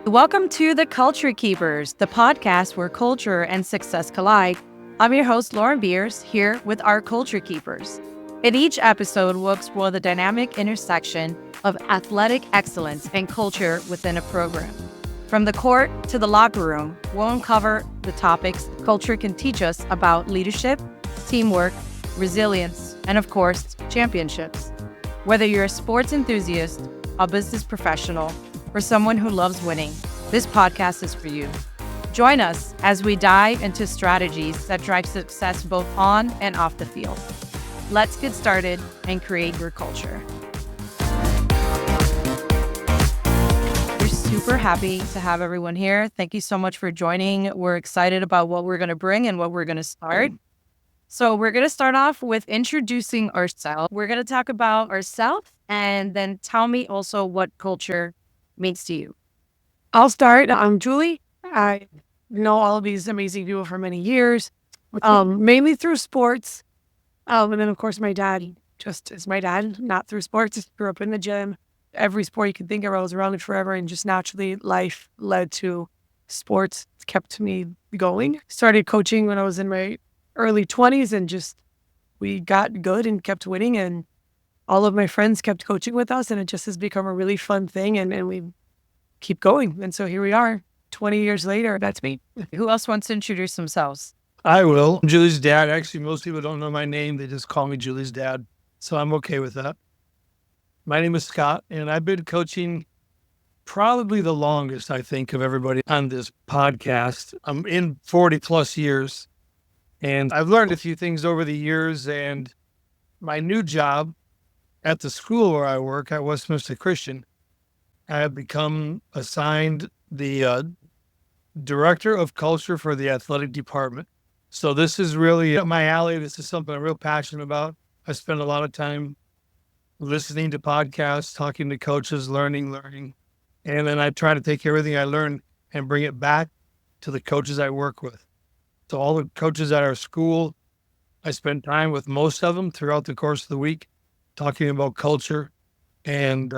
Welcome to The Culture Keepers, the podcast where culture and success collide. I'm your host, Lauren Beers, here with our Culture Keepers. In each episode, we'll explore the dynamic intersection of athletic excellence and culture within a program. From the court to the locker room, we'll uncover the topics culture can teach us about leadership, teamwork, resilience, and of course, championships. Whether you're a sports enthusiast, a business professional, or someone who loves winning, this podcast is for you. Join us as we dive into strategies that drive success both on and off the field. Let's get started and create your culture. We're super happy to have everyone here. Thank you so much for joining. We're excited about what we're going to bring and what we're going to start. So we're going to start off with introducing ourselves. We're going to talk about ourselves and then tell me also what culture means to you. I'll start. I'm Julie. I know all of these amazing people for many years, mainly through sports. And then, of course, my dad, just as my dad, not through sports, grew up in the gym. Every sport you could think of, I was around it forever. And just naturally, life led to sports. It's kept me going. Started coaching when I was in my early 20s and just we got good and kept winning. And all of my friends kept coaching with us, and it just has become a really fun thing, and we keep going. And so here we are, 20 years later. That's me. Who else wants to introduce themselves? I will. I'm Julie's dad. Actually, most people don't know my name. They just call me Julie's dad. So I'm okay with that. My name is Scott, and I've been coaching probably the longest, I think, of everybody on this podcast. I'm in 40 plus years, and I've learned a few things over the years. And my new job at the school where I work at Westminster Christian, I have become assigned the director of culture for the athletic department. So this is really up my alley. This is something I'm real passionate about. I spend a lot of time listening to podcasts, talking to coaches, learning. And then I try to take everything I learn and bring it back to the coaches I work with. So all the coaches at our school, I spend time with most of them throughout the course of the week, talking about culture and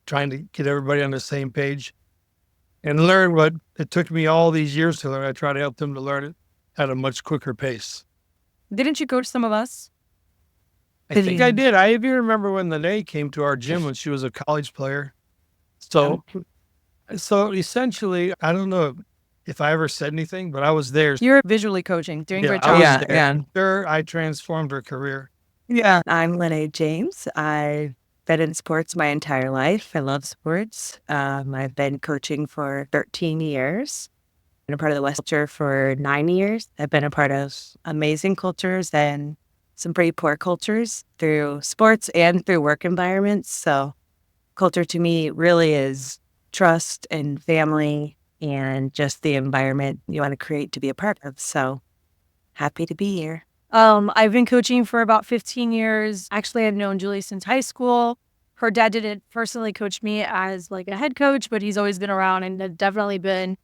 trying to get everybody on the same page and learn what it took me all these years to learn. I try to help them to learn it at a much quicker pace. Didn't you coach some of us? I think I did. I even remember when Lene came to our gym when she was a college player. So essentially, I don't know if I ever said anything, but I was there. You're visually coaching, doing great I job. was there. Sure, I transformed her career. Yeah, I'm Lene James. I've been in sports my entire life. I love sports. I've been coaching for 13 years. Been a part of the West culture for 9 years. I've been a part of amazing cultures and some pretty poor cultures through sports and through work environments. So culture to me really is trust and family and just the environment you want to create to be a part of. So happy to be here. I've been coaching for about 15 years. Actually, I've known Julie since high school. Her dad didn't personally coach me as like a head coach, but he's always been around and had definitely been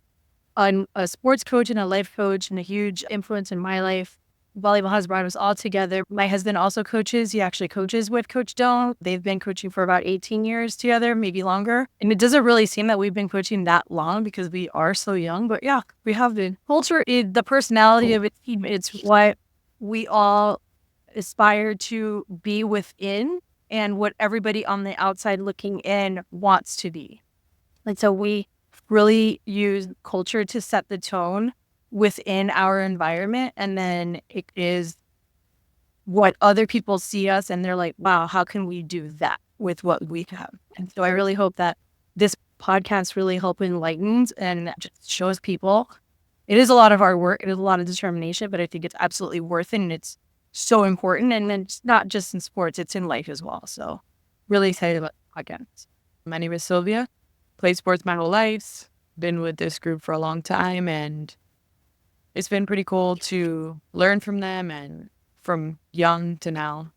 a sports coach and a life coach and a huge influence in my life. Volleyball has brought us all together. My husband also coaches. He actually coaches with Coach Doan. They've been coaching for about 18 years together, maybe longer. And it doesn't really seem that we've been coaching that long because we are so young. But yeah, we have been. Culture is the personality of a team. It's what we all aspire to be within and what everybody on the outside looking in wants to be. And so we really use culture to set the tone within our environment. And then it is what other people see us and they're like, wow, how can we do that with what we have? And so I really hope that this podcast really help enlightens and just shows people. It is a lot of hard work. It is a lot of determination, but I think it's absolutely worth it. And it's so important. And it's not just in sports, it's in life as well. So really excited about the podcast. My name is Sylvia. Played sports my whole life. Been with this group for a long time. And it's been pretty cool to learn from them and from young to now.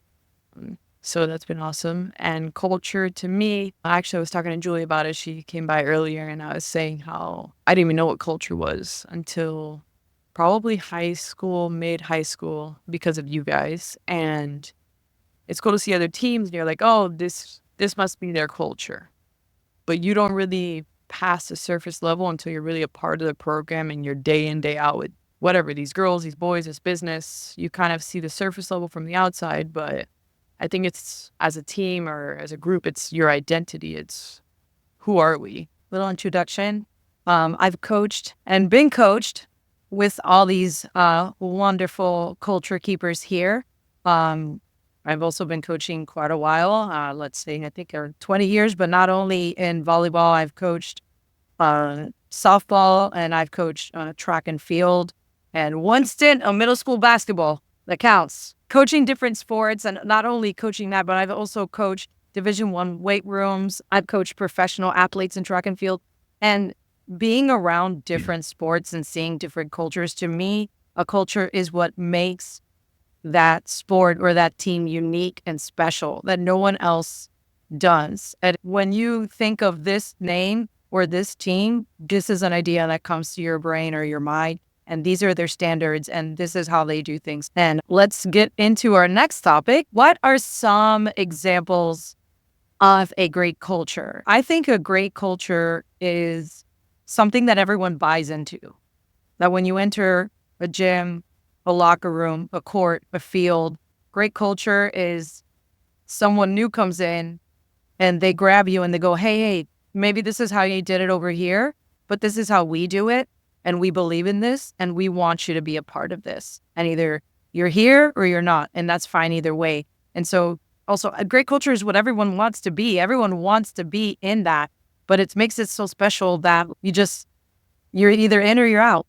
So that's been awesome. And culture to me, actually, I was talking to Julie about it. She came by earlier and I was saying how I didn't even know what culture was until probably high school, mid-high school, because of you guys. And it's cool to see other teams and you're like, oh, this must be their culture. But you don't really past the surface level until you're really a part of the program and you're day in, day out with whatever, these girls, these boys, this business. You kind of see the surface level from the outside, but I think it's as a team or as a group, it's your identity. It's who are we? Little introduction. I've coached and been coached with all these wonderful culture keepers here. I've also been coaching quite a while. Let's say, I think 20 years, but not only in volleyball, I've coached softball and I've coached track and field and one stint of middle school basketball. That counts. Coaching different sports and not only coaching that, but I've also coached Division I weight rooms. I've coached professional athletes in track and field. And being around different sports and seeing different cultures, to me, a culture is what makes that sport or that team unique and special that no one else does. And when you think of this name or this team, this is an idea that comes to your brain or your mind. And these are their standards, and this is how they do things. And let's get into our next topic. What are some examples of a great culture? I think a great culture is something that everyone buys into. That when you enter a gym, a locker room, a court, a field, great culture is someone new comes in and they grab you and they go, hey, maybe this is how you did it over here, but this is how we do it. And we believe in this and we want you to be a part of this. And either you're here or you're not. And that's fine either way. And so also a great culture is what everyone wants to be. Everyone wants to be in that, but it makes it so special that you're either in or you're out.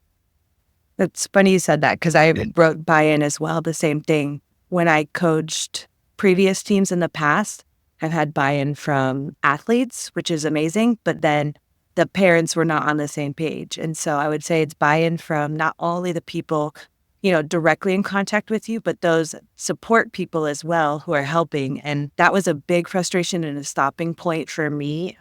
It's funny you said that because I wrote buy-in as well, the same thing. When I coached previous teams in the past, I've had buy-in from athletes, which is amazing, but then the parents were not on the same page. And so I would say it's buy-in from not only the people, directly in contact with you, but those support people as well who are helping. And that was a big frustration and a stopping point for me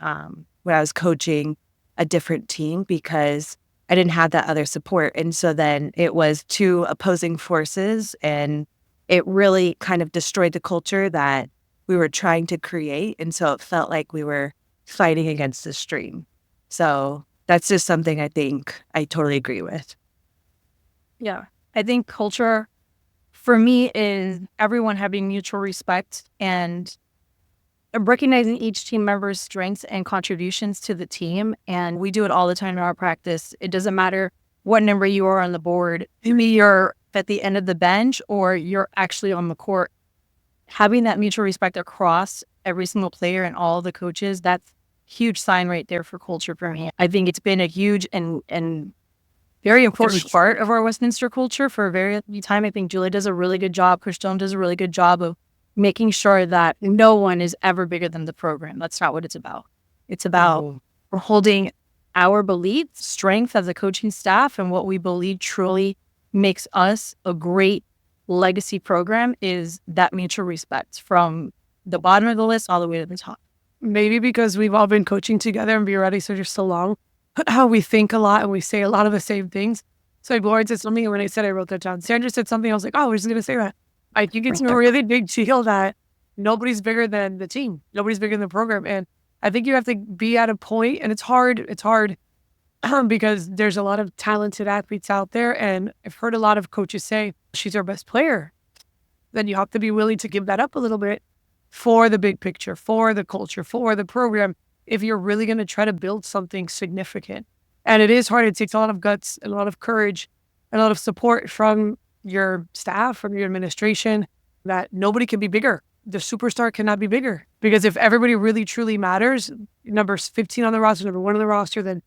when I was coaching a different team because I didn't have that other support. And so then it was two opposing forces and it really kind of destroyed the culture that we were trying to create. And so it felt like we were fighting against the stream. So that's just something I think I totally agree with. Yeah. I think culture for me is everyone having mutual respect and recognizing each team member's strengths and contributions to the team. And we do it all the time in our practice. It doesn't matter what number you are on the board. Maybe you're at the end of the bench or you're actually on the court. Having that mutual respect across every single player and all the coaches, that's huge sign right there for culture for me. I think it's been a huge and very important part of our Westminster culture for a very long time. I think Julie does a really good job. Coach Stone does a really good job of making sure that no one is ever bigger than the program. That's not what it's about. It's about holding our beliefs, strength as a coaching staff, and what we believe truly makes us a great legacy program is that mutual respect from the bottom of the list all the way to the top. Maybe because we've all been coaching together and be ready so long, how we think a lot and we say a lot of the same things. So Lauren said something, and when I said I wrote that down. Sandra said something, I was like, oh, we're just going to say that. I think it's a really big deal that nobody's bigger than the team. Nobody's bigger than the program. And I think you have to be at a point, and it's hard because there's a lot of talented athletes out there. And I've heard a lot of coaches say, she's our best player. Then you have to be willing to give that up a little bit for the big picture, for the culture, for the program, if you're really going to try to build something significant. And it is hard. It takes a lot of guts, and a lot of courage, and a lot of support from your staff, from your administration, that nobody can be bigger. The superstar cannot be bigger. Because if everybody really, truly matters, number 15 on the roster, number 1 on the roster, then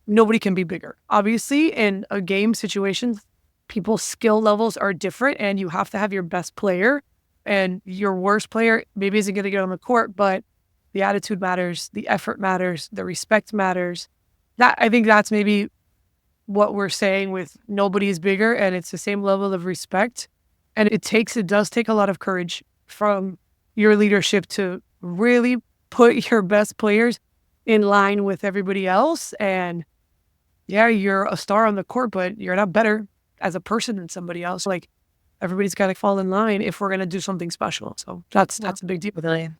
nobody can be bigger. Obviously, in a game situation, people's skill levels are different, and you have to have your best player. And your worst player maybe isn't going to get on the court, but the attitude matters, the effort matters, the respect matters. I think that's maybe what we're saying with nobody is bigger, and it's the same level of respect. And it does take a lot of courage from your leadership to really put your best players in line with everybody else. And yeah, you're a star on the court, but you're not better as a person than somebody else. Like, everybody's got to fall in line if we're going to do something special. So that's a big deal. Really.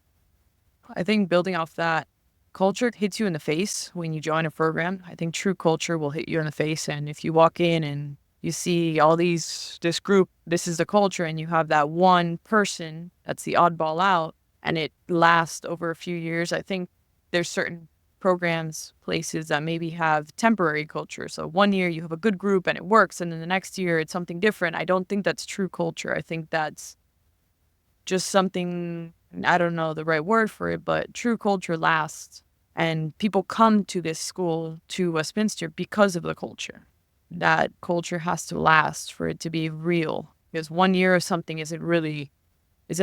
I think building off that, culture hits you in the face when you join a program. I think true culture will hit you in the face. And if you walk in and you see this group, this is the culture, and you have that one person that's the oddball out, and it lasts over a few years. I think there's certain programs, places that maybe have temporary culture. So 1 year you have a good group and it works, and then the next year it's something different. I don't think that's true culture. I think that's just something, I don't know the right word for it, but true culture lasts. And people come to this school, to Westminster, because of the culture. That culture has to last for it to be real, because 1 year of something isn't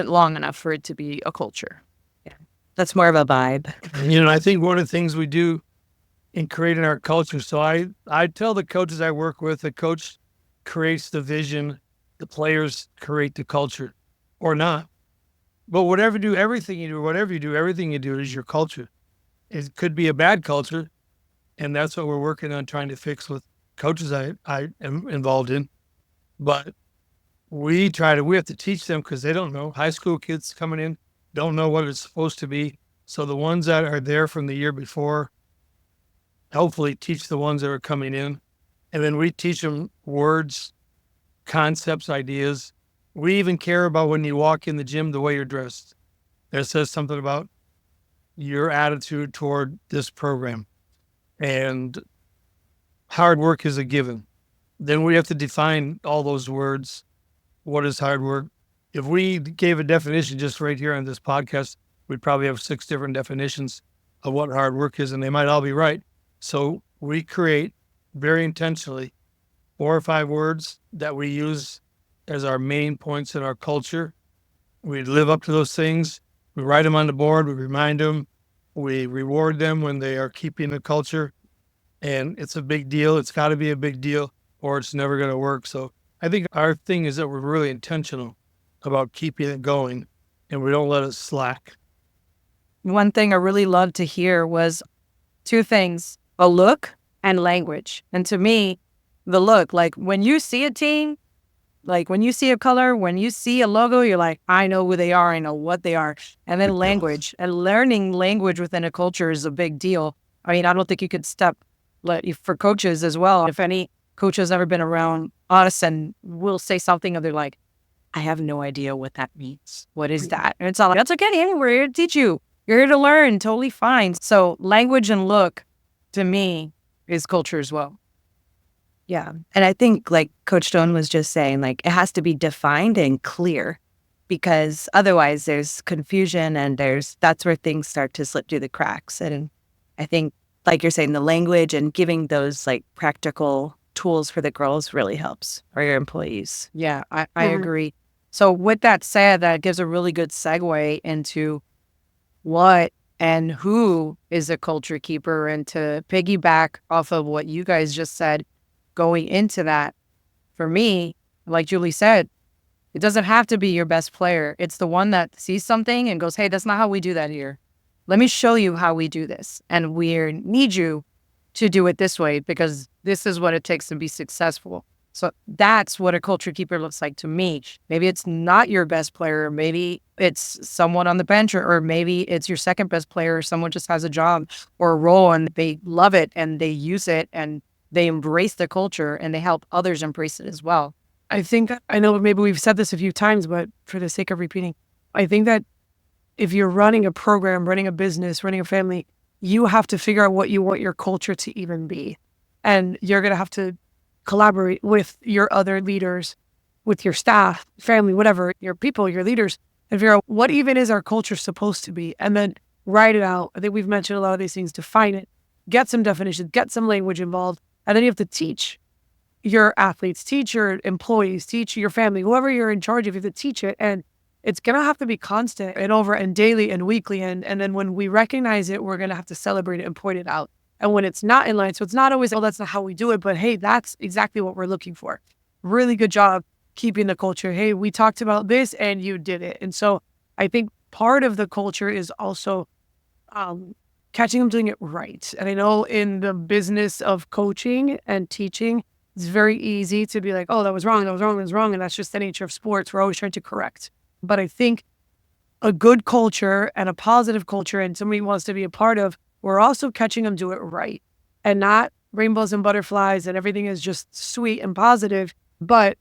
long enough for it to be a culture. That's more of a vibe. I think one of the things we do in creating our culture, so I tell the coaches I work with, the coach creates the vision, the players create the culture, or not. But everything you do is your culture. It could be a bad culture, and that's what we're working on trying to fix with coaches I am involved in. But we have to teach them, because they don't know. High school kids coming in don't know what it's supposed to be. So the ones that are there from the year before hopefully teach the ones that are coming in. And then we teach them words, concepts, ideas. We even care about when you walk in the gym, the way you're dressed. That says something about your attitude toward this program. And hard work is a given. Then we have to define all those words. What is hard work? If we gave a definition just right here on this podcast, we'd probably have 6 different definitions of what hard work is, and they might all be right. So we create very intentionally 4 or 5 words that we use as our main points in our culture. We live up to those things. We write them on the board. We remind them. We reward them when they are keeping the culture. And it's a big deal. It's got to be a big deal, or it's never going to work. So I think our thing is that we're really intentional about keeping it going, and we don't let it slack. One thing I really loved to hear was 2 things, a look and language. And to me, the look, like when you see a team, like when you see a color, when you see a logo, you're like, I know who they are, I know what they are. And then language, and learning language within a culture is a big deal. I mean, I don't think you could for coaches as well. If any coach has ever been around us and will say something and they're like, I have no idea what that means. What is that? And it's all like, that's okay. We're here to teach you. You're here to learn. Totally fine. So language and look, to me, is culture as well. Yeah. And I think, like Coach Stone was just saying, like, it has to be defined and clear, because otherwise there's confusion, and that's where things start to slip through the cracks. And I think, like you're saying, the language and giving those like practical tools for the girls really helps, or your employees. Yeah, I agree. So with that said, that gives a really good segue into what and who is a culture keeper. And to piggyback off of what you guys just said, going into that, for me, like Julie said, it doesn't have to be your best player. It's the one that sees something and goes, hey, that's not how we do that here. Let me show you how we do this. And we need you to do it this way, because this is what it takes to be successful. So that's what a culture keeper looks like to me. Maybe it's not your best player. Maybe it's someone on the bench, or maybe it's your second best player. Or someone just has a job or a role and they love it and they use it and they embrace the culture and they help others embrace it as well. I know maybe we've said this a few times, but for the sake of repeating, I think that if you're running a program, running a business, running a family, you have to figure out what you want your culture to even be. And you're going to have to collaborate with your other leaders, with your staff, family, whatever, your people, your leaders, and figure out what even is our culture supposed to be, and then write it out. I think we've mentioned a lot of these things. Define it, get some definitions, get some language involved, and then you have to teach your athletes, teach your employees, teach your family, whoever you're in charge of, you have to teach it. And it's going to have to be constant and over and daily and weekly. And then when we recognize it, we're going to have to celebrate it and point it out. And when it's not in line, so it's not always, oh, that's not how we do it, but hey, that's exactly what we're looking for. Really good job keeping the culture. Hey, we talked about this and you did it. And so I think part of the culture is also catching them doing it right. And I know in the business of coaching and teaching, it's very easy to be like, oh, that was wrong, that was wrong, that was wrong. And that's just the nature of sports. We're always trying to correct. But I think a good culture and a positive culture, and somebody wants to be a part of, we're also catching them do it right, and not rainbows and butterflies and everything is just sweet and positive. But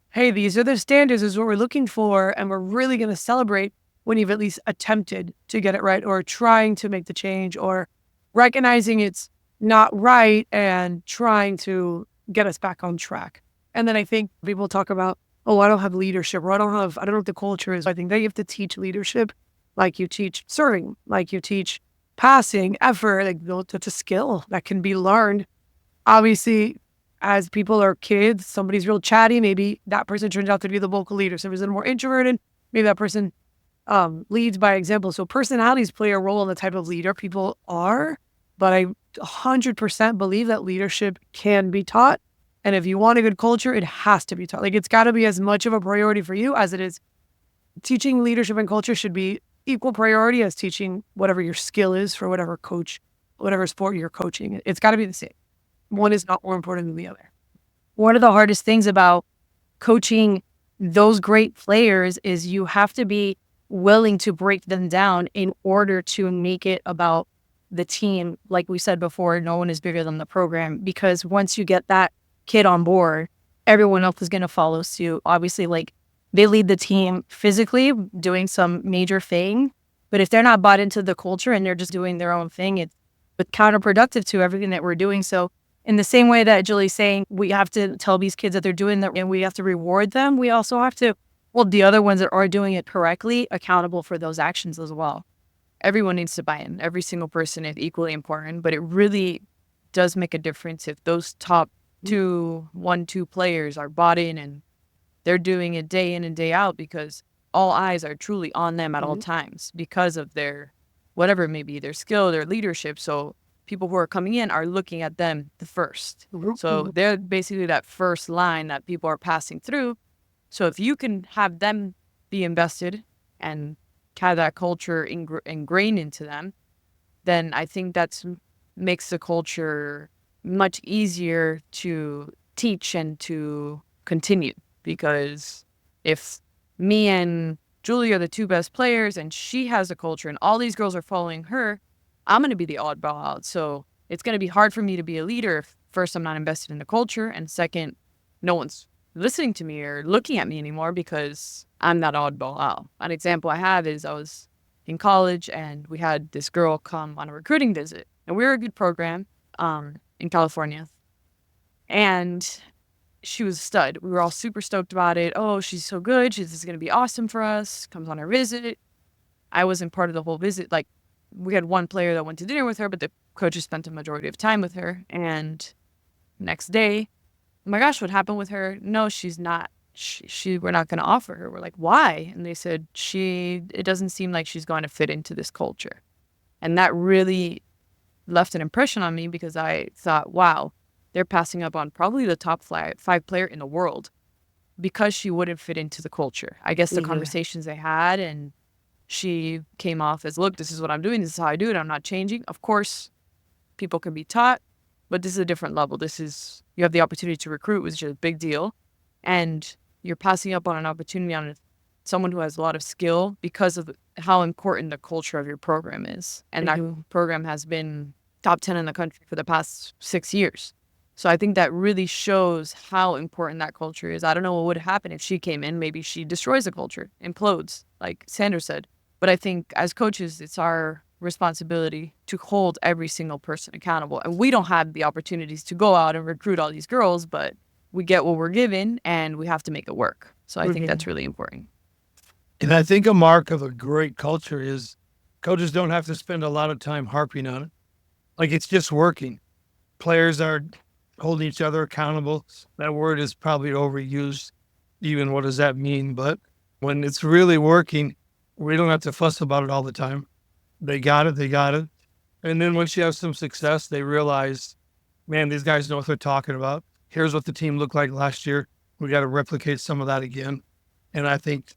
hey, these are the standards, this is what we're looking for. And we're really going to celebrate when you've at least attempted to get it right or trying to make the change or recognizing it's not right and trying to get us back on track. And then I think people talk about, oh, I don't have leadership or I don't know what the culture is. I think that you have to teach leadership like you teach serving, like you teach passing, effort. Like that's a skill that can be learned. Obviously, as people are kids, somebody's real chatty. Maybe that person turns out to be the vocal leader. Somebody's more introverted. Maybe that person leads by example. So personalities play a role in the type of leader people are. But I 100% believe that leadership can be taught. And if you want a good culture, it has to be taught. Like it's got to be as much of a priority for you as it is. Teaching leadership and culture should be equal priority as teaching whatever your skill is for whatever whatever sport you're coaching. It's got to be the same. One is not more important than the other. One of the hardest things about coaching those great players is you have to be willing to break them down in order to make it about the team. Like we said before, no one is bigger than the program, because once you get that kid on board, everyone else is going to follow suit. Obviously, like they lead the team physically doing some major thing, but if they're not bought into the culture and they're just doing their own thing, it's counterproductive to everything that we're doing. So in the same way that Julie's saying, we have to tell these kids that they're doing that and we have to reward them, we also have to hold the other ones that are doing it correctly accountable for those actions as well. Everyone needs to buy in. Every single person is equally important, but it really does make a difference if those top 2 players are bought in and they're doing it day in and day out, because all eyes are truly on them at all times because of their, whatever it may be, their skill, their leadership. So people who are coming in are looking at them the first. So they're basically that first line that people are passing through. So if you can have them be invested and have that culture ingrained into them, then I think that makes the culture much easier to teach and to continue. Because if me and Julie are the 2 best players and she has a culture and all these girls are following her, I'm going to be the oddball out. So it's going to be hard for me to be a leader if first I'm not invested in the culture, and second, no one's listening to me or looking at me anymore because I'm that oddball out. An example I have is I was in college and we had this girl come on a recruiting visit, and we were a good program in California. And she was a stud. We were all super stoked about it. Oh, she's so good. This is going to be awesome for us. Comes on our visit. I wasn't part of the whole visit. Like, we had one player that went to dinner with her, but the coaches spent a majority of time with her. And next day, oh my gosh, what happened with her? No, she's not. We're not going to offer her. We're like, why? And they said, it doesn't seem like she's going to fit into this culture. And that really left an impression on me, because I thought, wow, they're passing up on probably the top 5 player in the world because she wouldn't fit into the culture. I guess the conversations they had, and she came off as, look, this is what I'm doing. This is how I do it. I'm not changing. Of course, people can be taught, but this is a different level. You have the opportunity to recruit, which is a big deal. And you're passing up on an opportunity on someone who has a lot of skill because of how important the culture of your program is. And that program has been top 10 in the country for the past 6 years. So I think that really shows how important that culture is. I don't know what would happen if she came in. Maybe she destroys the culture, implodes, like Sandra said. But I think as coaches, it's our responsibility to hold every single person accountable. And we don't have the opportunities to go out and recruit all these girls, but we get what we're given and we have to make it work. So I think that's really important. And I think a mark of a great culture is coaches don't have to spend a lot of time harping on it. Like, it's just working. Players are holding each other accountable. That word is probably overused. Even what does that mean? But when it's really working, we don't have to fuss about it all the time. They got it. And then once you have some success, they realize, man, these guys know what they're talking about. Here's what the team looked like last year. We got to replicate some of that again. And I think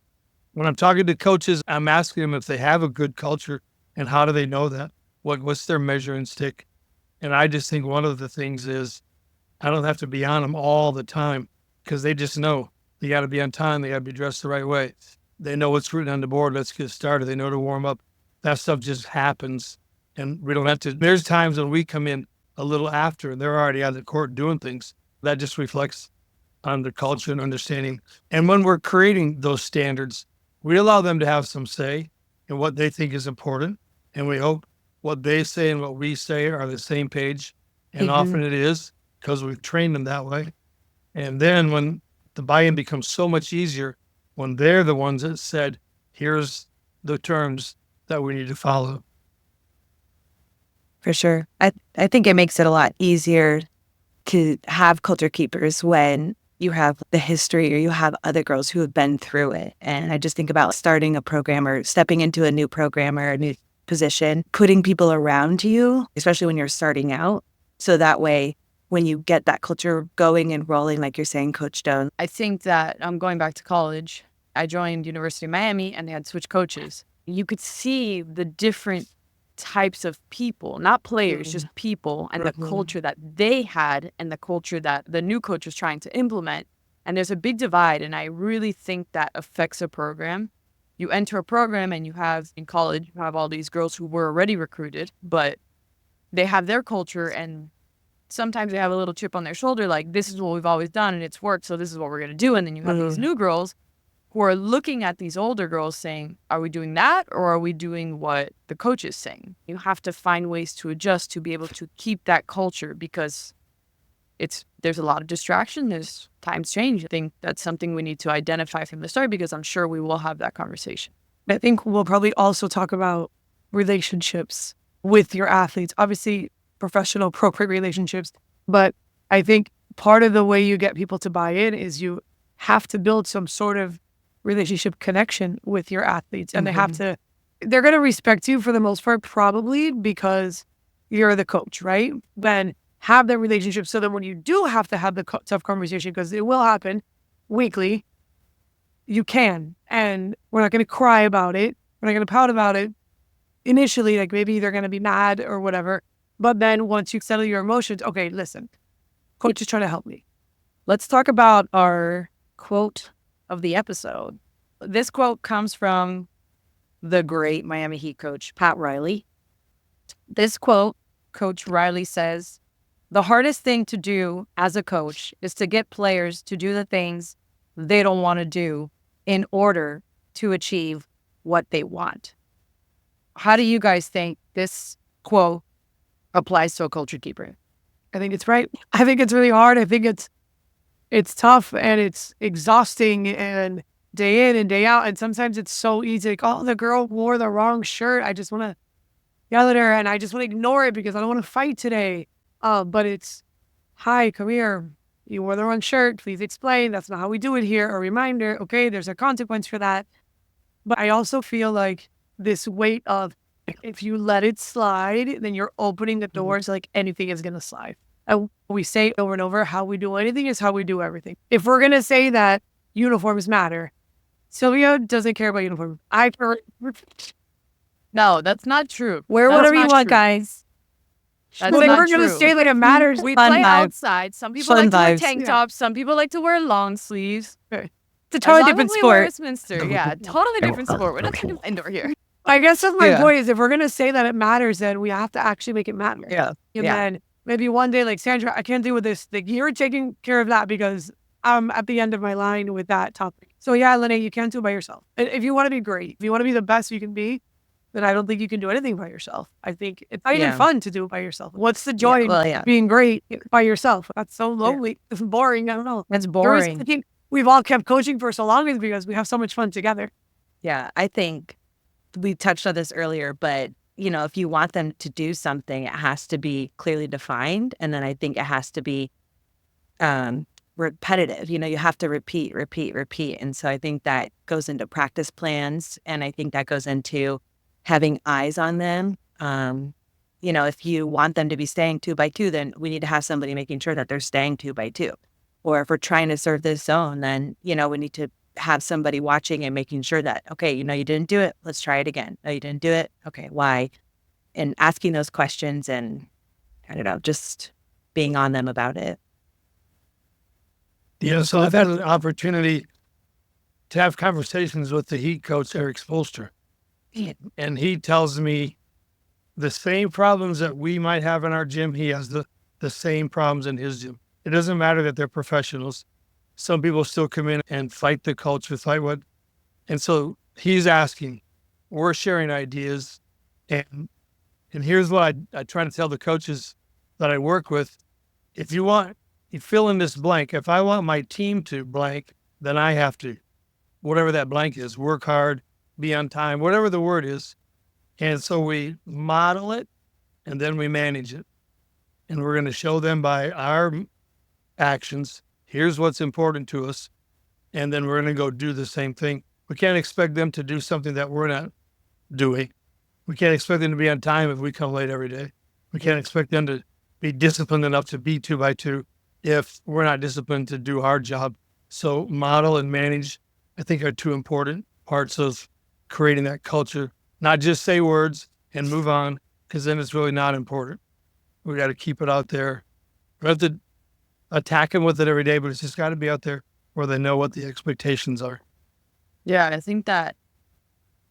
when I'm talking to coaches, I'm asking them if they have a good culture and how do they know that? What's their measuring stick? And I just think one of the things is I don't have to be on them all the time, because they just know they got to be on time. They got to be dressed the right way. They know what's written on the board. Let's get started. They know to warm up. That stuff just happens. and we don't have to. There's times when we come in a little after and they're already on the court doing things. That just reflects on their culture and understanding. And when we're creating those standards, we allow them to have some say in what they think is important. And we hope what they say and what we say are the same page. And often it is, because we've trained them that way. And then when the buy-in becomes so much easier, when they're the ones that said, here's the terms that we need to follow. For sure. I think it makes it a lot easier to have culture keepers when you have the history or you have other girls who have been through it. And I just think about starting a program or stepping into a new program or a new position, putting people around you, especially when you're starting out. So that way, when you get that culture going and rolling, like you're saying, Coach Stone. I think that I'm going back to college. I joined University of Miami and they had switched coaches. You could see the different types of people, not players, just people, and the culture that they had and the culture that the new coach was trying to implement. And there's a big divide. And I really think that affects a program. You enter a program and you have, in college, you have all these girls who were already recruited, but they have their culture and sometimes they have a little chip on their shoulder, like, this is what we've always done and it's worked, so this is what we're going to do. And then you have these new girls who are looking at these older girls saying, are we doing that or are we doing what the coach is saying? You have to find ways to adjust to be able to keep that culture because there's a lot of distraction. There's times change. I think that's something we need to identify from the start because I'm sure we will have that conversation. I think we'll probably also talk about relationships with your athletes. Obviously, professional, appropriate relationships. But I think part of the way you get people to buy in is you have to build some sort of relationship connection with your athletes. And they're going to respect you for the most part, probably because you're the coach, right? Then have that relationship so that when you do have to have the tough conversation, because it will happen weekly, you can. And we're not going to cry about it. We're not going to pout about it initially, like maybe they're going to be mad or whatever. But then once you settle your emotions, okay, listen, coach is trying to help me. Let's talk about our quote of the episode. This quote comes from the great Miami Heat coach, Pat Riley. This quote, Coach Riley says, "The hardest thing to do as a coach is to get players to do the things they don't want to do in order to achieve what they want." How do you guys think this quote applies to a culture keeper? I think it's right. I think it's really hard. I think it's tough and it's exhausting and day in and day out. And sometimes it's so easy. Like, oh, the girl wore the wrong shirt. I just want to yell at her and I just want to ignore it because I don't want to fight today. But it's, hi, come here. You wore the wrong shirt. Please explain. That's not how we do it here. A reminder. Okay, there's a consequence for that. But I also feel like this weight of if you let it slide, then you're opening the doors like anything is going to slide. And we say over and over, how we do anything is how we do everything. If we're going to say that uniforms matter, Sylvia doesn't care about uniforms. No, that's not true. Wear That's whatever you not want, true. guys. That's Well, not we're going to true. say that it matters. We Fun play vibes. outside. Some people Fun like to wear vibes. tank Yeah. tops. Some people like to wear long sleeves. It's a As totally long different as we wear sport. Westminster, yeah, totally different sport. We're not going to indoor here. I guess that's my Yeah. point is if we're going to say that it matters, then we have to actually make it matter. Yeah. And Yeah. then maybe one day, like, Sandra, I can't deal with this. Like, you're taking care of that because I'm at the end of my line with that topic. So yeah, Lene, you can't do it by yourself. And if you want to be great, if you want to be the best you can be, then I don't think you can do anything by yourself. I think it's not even Yeah. fun to do it by yourself. What's the joy in being great by yourself? That's so lonely. It's boring. I don't know. That's The boring. reason I think we've all kept coaching for so long is because we have so much fun together. Yeah, I think we touched on this earlier, but if you want them to do something, it has to be clearly defined. And then I think it has to be repetitive. You have to repeat. And so I think that goes into practice plans. And I think that goes into having eyes on them. If you want them to be staying 2x2, then we need to have somebody making sure that they're staying 2x2. Or if we're trying to serve this zone, then, we need to have somebody watching and making sure that, okay, you didn't do it. Let's try it again. No, you didn't do it. Okay, why? And asking those questions and, I don't know, just being on them about it. Yeah, so I've had an opportunity to have conversations with the Heat coach, Eric Spoelstra. And he tells me the same problems that we might have in our gym, he has the same problems in his gym. It doesn't matter that they're professionals. Some people still come in and fight the culture, and so he's asking, we're sharing ideas, and here's what I try to tell the coaches that I work with. If you fill in this blank. If I want my team to blank, then I have to, whatever that blank is, work hard, be on time, whatever the word is. And so we model it and then we manage it. And we're going to show them by our actions, here's what's important to us. And then we're going to go do the same thing. We can't expect them to do something that we're not doing. We can't expect them to be on time if we come late every day. We can't expect them to be disciplined enough to be 2x2 if we're not disciplined to do our job. So model and manage, I think, are two important parts of creating that culture. Not just say words and move on, because then it's really not important. We got to keep it out there. We have to attack them with it every day, but it's just got to be out there where they know what the expectations are. Yeah, I think that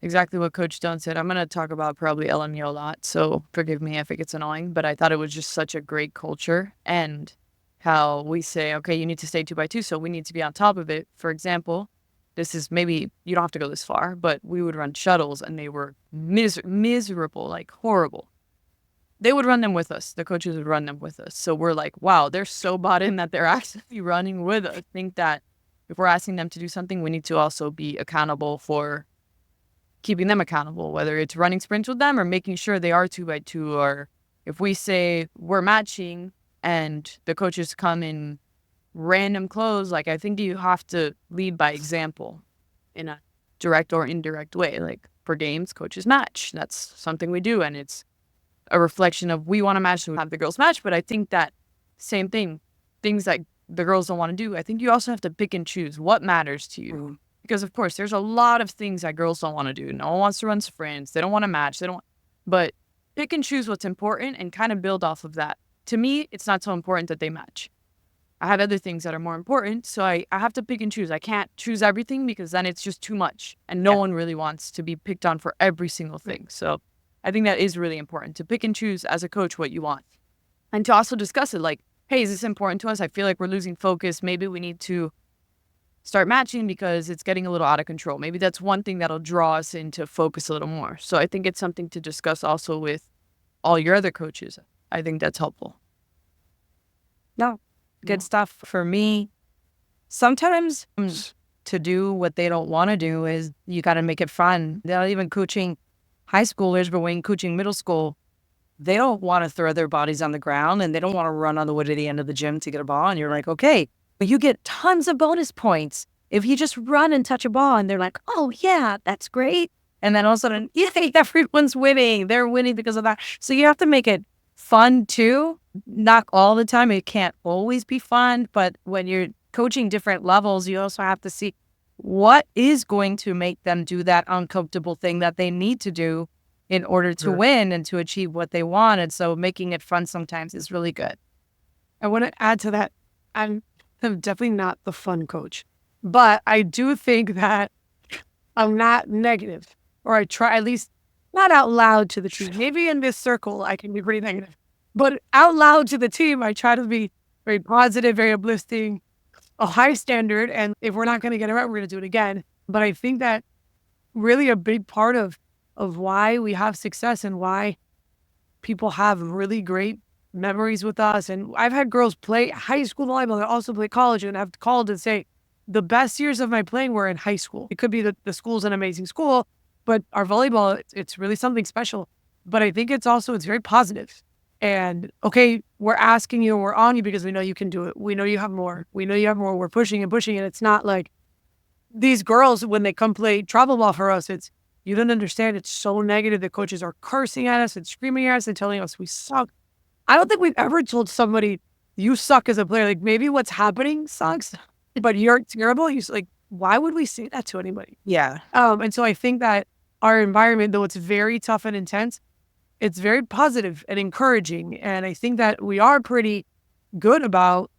exactly what Coach Dunn said. I'm going to talk about probably LMU a lot, so forgive me if it gets annoying, but I thought it was just such a great culture, and how we say, okay, you need to stay 2x2, so we need to be on top of it. For example, this is maybe, you don't have to go this far, but we would run shuttles and they were miserable, like horrible. They would run them with us. The coaches would run them with us. So we're like, wow, they're so bought in that they're actually running with us. I think that if we're asking them to do something, we need to also be accountable for keeping them accountable, whether it's running sprints with them or making sure they are 2x2. Or if we say we're matching and the coaches come in random clothes, like I think you have to lead by example in a direct or indirect way. Like for games, coaches match. That's something we do. And it's a reflection of we want to match, so we have the girls match. But I think that same thing, things that the girls don't want to do, I think you also have to pick and choose what matters to you. Mm-hmm. Because of course, there's a lot of things that girls don't want to do. No one wants to run sprints. They don't want to match. But pick and choose what's important and kind of build off of that. To me, it's not so important that they match. I have other things that are more important, so I have to pick and choose. I can't choose everything because then it's just too much. And no one really wants to be picked on for every single thing. So I think that is really important, to pick and choose as a coach what you want. And to also discuss it like, hey, is this important to us? I feel like we're losing focus. Maybe we need to start matching because it's getting a little out of control. Maybe that's one thing that'll draw us into focus a little more. So I think it's something to discuss also with all your other coaches. I think that's helpful. No, good stuff. For me, sometimes to do what they don't want to do is you got to make it fun. They're not even coaching high schoolers, but when coaching middle school, they don't want to throw their bodies on the ground and they don't want to run on the way to the end of the gym to get a ball. And you're like, okay, but you get tons of bonus points if you just run and touch a ball. And they're like, oh, yeah, that's great. And then all of a sudden, yeah, everyone's winning. They're winning because of that. So you have to make it fun too. Not all the time. It can't always be fun. But when you're coaching different levels, you also have to see what is going to make them do that uncomfortable thing that they need to do in order to win and to achieve what they want. And so making it fun sometimes is really good. I want to add to that. I'm definitely not the fun coach, but I do think that I'm not negative, or I try, at least not out loud to the team. Maybe in this circle, I can be pretty negative, but out loud to the team, I try to be very positive, very uplifting, a high standard. And if we're not going to get it right, we're going to do it again. But I think that really a big part of why we have success and why people have really great memories with us. And I've had girls play high school volleyball that also play college, and I've called and say the best years of my playing were in high school. It could be that the school's an amazing school, but our volleyball, it's really something special. But I think it's very positive. And okay, we're asking you, we're on you because we know you can do it. We know you have more. We know you have more. We're pushing and pushing. And it's not like these girls, when they come play travel ball for us, you don't understand. It's so negative. The coaches are cursing at us and screaming at us and telling us we suck. I don't think we've ever told somebody you suck as a player. Like, maybe what's happening sucks, but you're terrible. Like, why would we say that to anybody? Yeah. And so I think that our environment, though it's very tough and intense, it's very positive and encouraging. And I think that we are pretty good about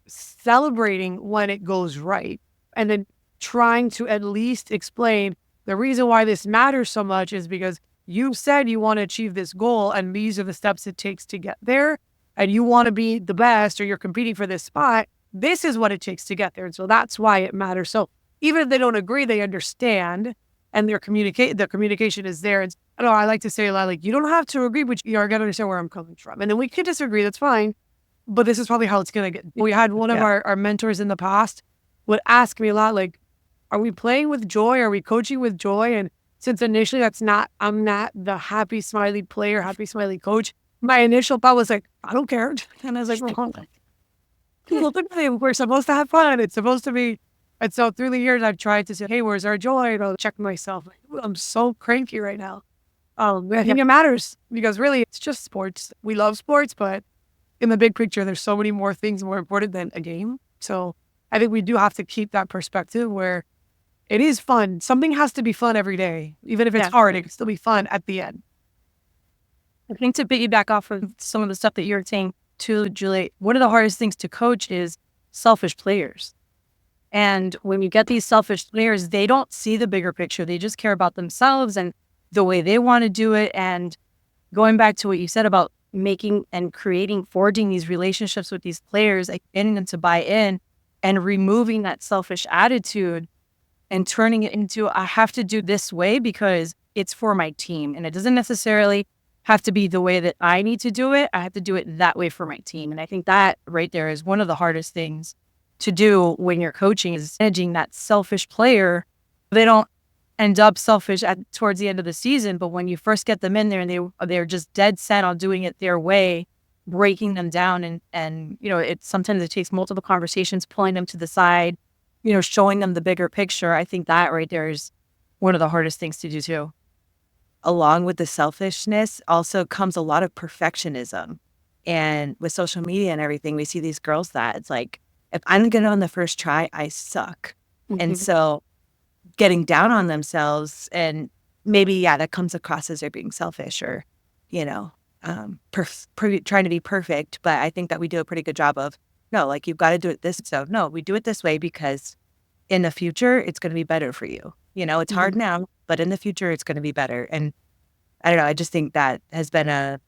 celebrating when it goes right. And then trying to at least explain the reason why this matters so much is because you said you want to achieve this goal and these are the steps it takes to get there. And you want to be the best or you're competing for this spot. This is what it takes to get there. And so that's why it matters. So even if they don't agree, they understand and their communication is there. And I know I like to say a lot, like, you don't have to agree, but you are going to understand where I'm coming from. And then we could disagree. That's fine. But this is probably how it's going to get. We had one of our mentors in the past would ask me a lot, like, are we playing with joy? Are we coaching with joy? And since initially I'm not the happy, smiley player, happy, smiley coach, my initial thought was like, I don't care. And I was like, well, we're supposed to have fun. It's supposed to be. And so through the years, I've tried to say, hey, where's our joy? And I'll check myself. Like, I'm so cranky right now. I think it matters because really it's just sports. We love sports, but in the big picture, there's so many more things more important than a game. So I think we do have to keep that perspective where it is fun. Something has to be fun every day. Even if it's hard, it can still be fun at the end. I think to piggyback off of some of the stuff that you're saying too, Julie, one of the hardest things to coach is selfish players. And when you get these selfish players, they don't see the bigger picture. They just care about themselves and the way they want to do it. And going back to what you said about making and creating, forging these relationships with these players, like getting them to buy in and removing that selfish attitude and turning it into, I have to do this way because it's for my team. And it doesn't necessarily have to be the way that I need to do it. I have to do it that way for my team. And I think that right there is one of the hardest things to do when you're coaching is managing that selfish player. They don't end up selfish towards the end of the season, but when you first get them in there and they're just dead set on doing it their way, breaking them down and sometimes it takes multiple conversations, pulling them to the side, showing them the bigger picture. I think that right there is one of the hardest things to do too. Along with the selfishness also comes a lot of perfectionism. And with social media and everything, we see these girls that it's like, if I'm good on the first try, I suck. And so getting down on themselves and maybe, that comes across as they're being selfish or, trying to be perfect. But I think that we do a pretty good job of, no, like you've got to do it this. So no, we do it this way because in the future, it's going to be better for you. It's hard now, but in the future, it's going to be better. And I don't know, I just think that has been a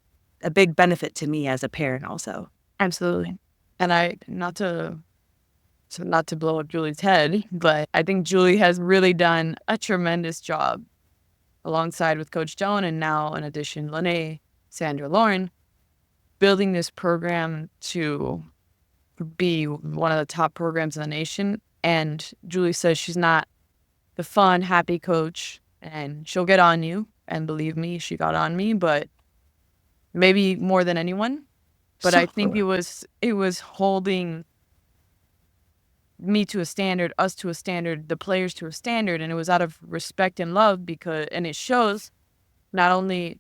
big benefit to me as a parent also. Absolutely. And not to blow up Julie's head, but I think Julie has really done a tremendous job alongside with Coach Joan and now in addition, Lene, Sandra, Lauren, building this program to be one of the top programs in the nation. And Julie says she's not the fun, happy coach and she'll get on you. And believe me, she got on me, but maybe more than anyone. But I think it was holding me to a standard, us to a standard, the players to a standard. And it was out of respect and love and it shows not only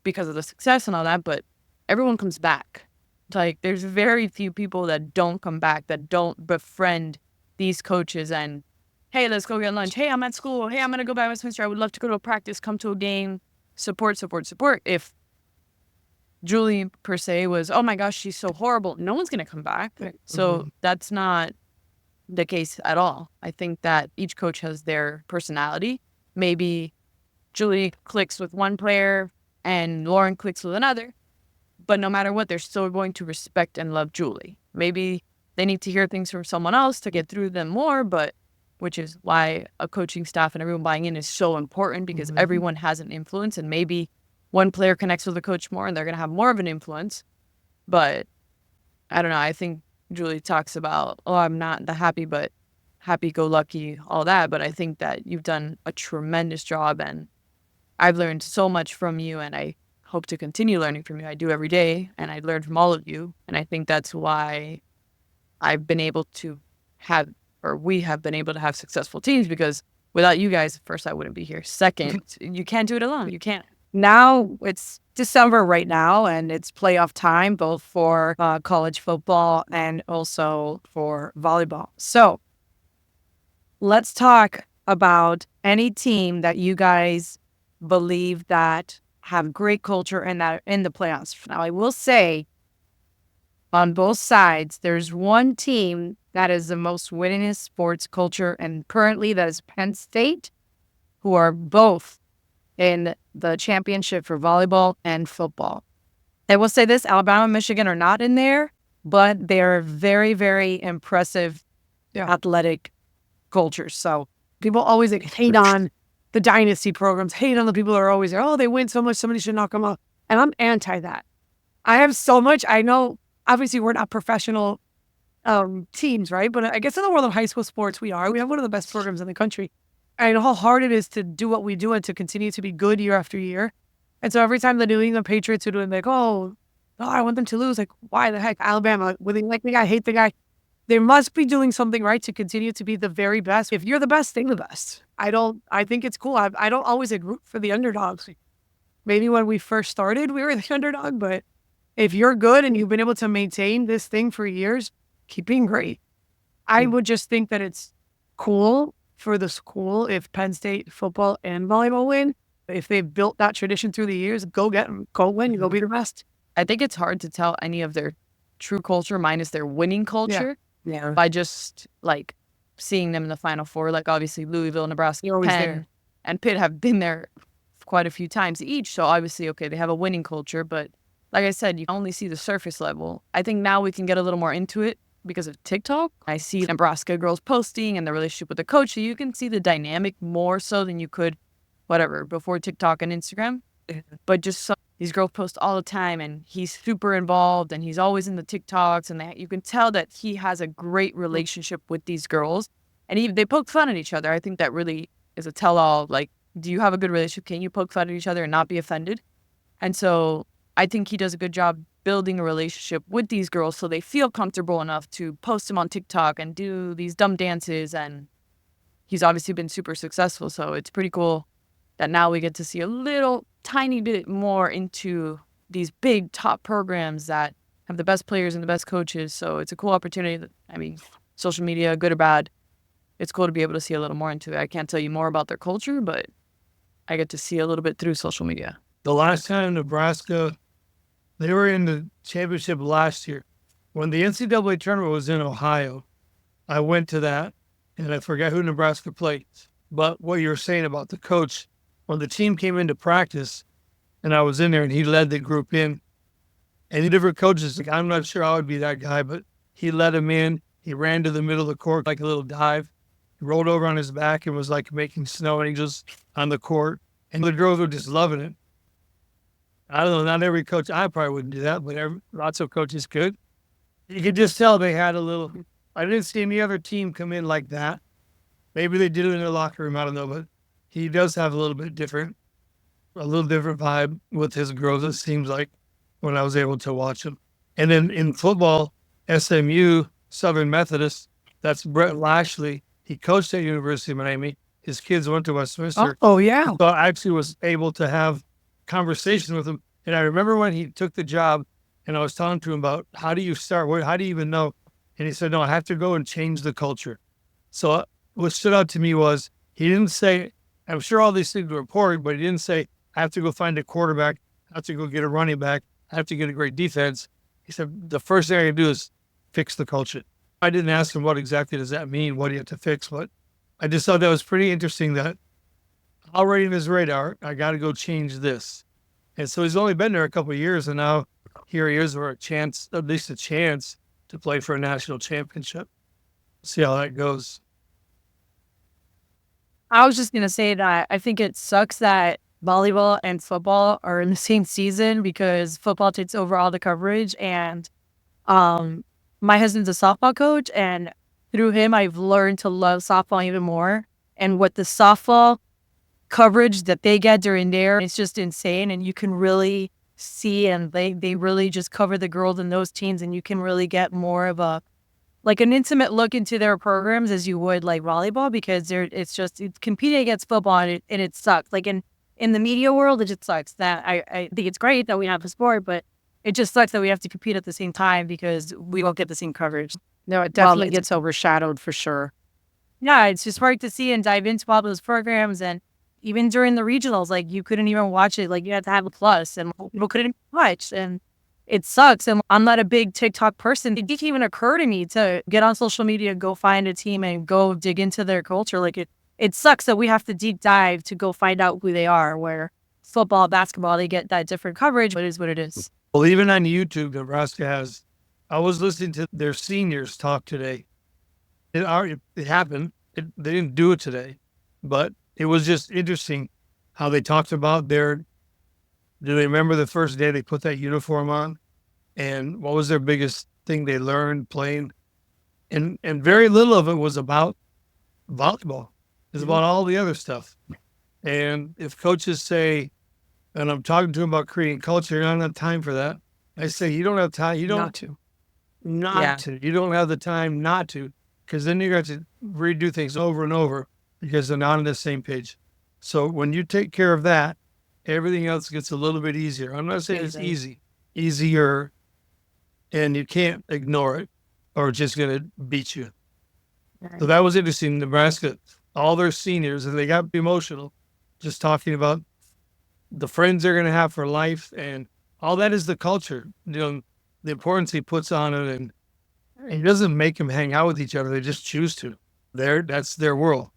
because of the success and all that, but everyone comes back. Like there's very few people that don't come back, that don't befriend these coaches and, hey, let's go get lunch. Hey, I'm at school. Hey, I'm going to go back to Westminster. I would love to go to a practice, come to a game, support. If Julie per se was, oh my gosh, she's so horrible, no one's going to come back. So that's not the case at all. I think that each coach has their personality. Maybe Julie clicks with one player and Lauren clicks with another, but no matter what, they're still going to respect and love Julie. Maybe they need to hear things from someone else to get through them more, but which is why a coaching staff and everyone buying in is so important because everyone has an influence and maybe one player connects with the coach more and they're going to have more of an influence. But I don't know. I think Julie talks about, I'm not the happy-go-lucky, all that. But I think that you've done a tremendous job and I've learned so much from you and I hope to continue learning from you. I do every day and I learn from all of you. And I think that's why I've been able to we have been able to have successful teams because without you guys, first, I wouldn't be here. Second, you can't do it alone. You can't. Now it's December right now, and it's playoff time, both for college football and also for volleyball. So let's talk about any team that you guys believe that have great culture and that are in the playoffs. Now, I will say on both sides, there's one team that is the most winningest sports culture, and currently that is Penn State, who are both in the championship for volleyball and football. I will say this, Alabama and Michigan are not in there, but they're very, very impressive athletic cultures. So People always like, hate on the dynasty programs, hate on the people who are always there. Oh, they win so much, somebody should knock them out. And I'm anti that. I have so much. I know, obviously, we're not professional teams, right? But I guess in the world of high school sports, we are. We have one of the best programs in the country. I know how hard it is to do what we do and to continue to be good year after year. And so every time the New England Patriots are doing like, oh, I want them to lose. Like, why the heck? Alabama, whether you like the guy, hate the guy. They must be doing something right to continue to be the very best. If you're the best, stay the best. I think it's cool. I don't always like, root for the underdogs. Maybe when we first started, we were the underdog. But if you're good and you've been able to maintain this thing for years, keep being great. I would just think that it's cool for the school if Penn State football and volleyball win. If they've built that tradition through the years, go get them. Go win. Go be the best. I think it's hard to tell any of their true culture minus their winning culture by just like seeing them in the Final Four. Like obviously Louisville, Nebraska, You're always Penn, there. and Pitt have been there quite a few times each. So obviously, okay, they have a winning culture. But like I said, you only see the surface level. I think now we can get a little more into it because of TikTok. I see Nebraska girls posting and the relationship with the coach. So you can see the dynamic more so than you could, before TikTok and Instagram. But just these girls post all the time and he's super involved and he's always in the TikToks and you can tell that he has a great relationship with these girls and they poke fun at each other. I think that really is a tell-all. Like, do you have a good relationship? Can you poke fun at each other and not be offended? And so I think he does a good job building a relationship with these girls so they feel comfortable enough to post him on TikTok and do these dumb dances. And he's obviously been super successful. So it's pretty cool that now we get to see a little tiny bit more into these big top programs that have the best players and the best coaches. So it's a cool opportunity. I mean, social media, good or bad, it's cool to be able to see a little more into it. I can't tell you more about their culture, but I get to see a little bit through social media. The last time Nebraska, they were in the championship last year. When the NCAA tournament was in Ohio, I went to that, and I forgot who Nebraska played. But what you were saying about the coach, when the team came into practice, and I was in there, and he led the group in, and the different coaches, like, I'm not sure I would be that guy, but he led them in. He ran to the middle of the court like a little dive. He rolled over on his back and was like making snow angels on the court. And the girls were just loving it. I don't know, not every coach, I probably wouldn't do that, but lots of coaches could. You could just tell they had a little, I didn't see any other team come in like that. Maybe they did it in their locker room, I don't know, but he does have a little different vibe with his girls, it seems like, when I was able to watch him. And then in football, SMU, Southern Methodist, that's Brett Lashley. He coached at University of Miami. His kids went to Westminster. Oh, yeah. So I actually was able to have conversations with him. And I remember when he took the job and I was talking to him about, how do you start? How do you even know? And he said, no, I have to go and change the culture. So what stood out to me was he didn't say, I'm sure all these things were important, but he didn't say, I have to go find a quarterback. I have to go get a running back. I have to get a great defense. He said, the first thing I can do is fix the culture. I didn't ask him what exactly does that mean? What do you have to fix? But I just thought that was pretty interesting that already in his radar, I got to go change this. And so he's only been there a couple of years, and now here he is for at least a chance to play for a national championship. See how that goes. I was just going to say that I think it sucks that volleyball and football are in the same season because football takes over all the coverage. And my husband's a softball coach, and through him, I've learned to love softball even more. And what the softball coverage that they get during there, it's just insane. And you can really see, and they really just cover the girls and those teams, and you can really get more of an intimate look into their programs as you would like volleyball, because it's competing against football and it sucks. Like in the media world, it just sucks. That I think it's great that we have a sport, but it just sucks that we have to compete at the same time because we won't get the same coverage. No, it definitely gets overshadowed for sure. Yeah, it's just hard to see and dive into all those programs. And even during the regionals, like you couldn't even watch it. Like you had to have a plus and people couldn't watch. And it sucks. And I'm not a big TikTok person. It didn't even occur to me to get on social media, go find a team and go dig into their culture. Like it it sucks that we have to deep dive to go find out who they are, where football, basketball, they get that different coverage, but it is what it is. Well, even on YouTube, Nebraska has. I was listening to their seniors talk today. It happened. They didn't do it today, but it was just interesting how they talked about their. Do they remember the first day they put that uniform on, and what was their biggest thing they learned playing? And very little of it was about volleyball. It's about all the other stuff. And if coaches say, and I'm talking to them about creating culture, you don't have time for that. I say, you don't have time. You don't Not to. not to. You don't have the time not to, because then you're going to have to redo things over and over because they're not on the same page. So when you take care of that, everything else gets a little bit easier. I'm not saying it's easier, and you can't ignore it or it's just going to beat you. So that was interesting. Nebraska, all their seniors, and they got emotional just talking about the friends they're going to have for life, and all that is the culture. The importance he puts on it, and he doesn't make them hang out with each other. They just choose to. That's their world,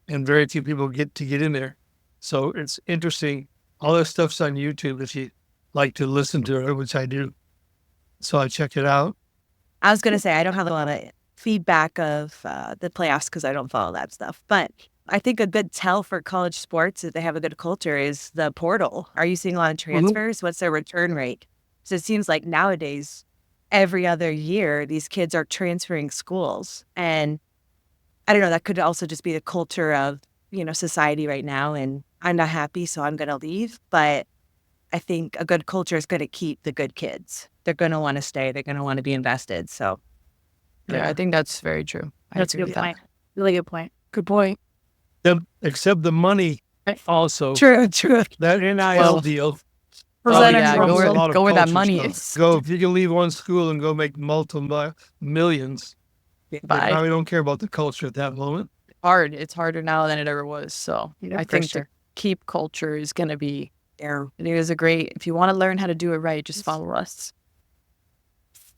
and very few people get in there. So it's interesting. All this stuff's on YouTube if you like to listen to it, which I do. So I check it out. I was going to say, I don't have a lot of feedback of the playoffs because I don't follow that stuff. But I think a good tell for college sports that they have a good culture is the portal. Are you seeing a lot of transfers? What's their return rate? So it seems like nowadays, every other year, these kids are transferring schools. And I don't know, that could also just be the culture of, society right now. And I'm not happy, so I'm going to leave. But I think a good culture is going to keep the good kids. They're going to want to stay. They're going to want to be invested. So, Yeah, I think that's very true. That's a good point. Really good point. Good point. Except the money also. True. That NIL deal. Yeah, trumps a go lot of where that culture money stuff. is. If you can leave one school and go make multiple millions, they probably don't care about the culture at that moment. It's harder now than it ever was. So I think sure. to keep culture is going to be there. It is if you want to learn how to do it right, just follow us.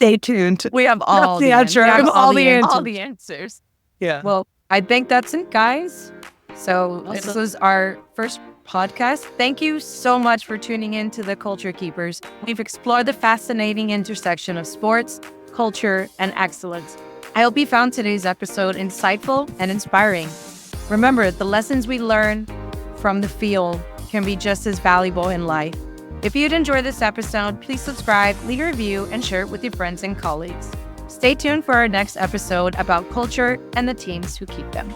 stay tuned. We have all the answer. We have All the answers. all the answers. Yeah. Well, I think that's it, guys. So Awesome. this was our first podcast. Thank you so much for tuning in to the Culture Keepers. We've explored the fascinating intersection of sports, culture, and excellence. I hope you found today's episode insightful and inspiring. Remember, the lessons we learn from the field can be just as valuable in life. If you'd enjoyed this episode, please subscribe, leave a review, and share it with your friends and colleagues. Stay tuned for our next episode about culture and the teams who keep them.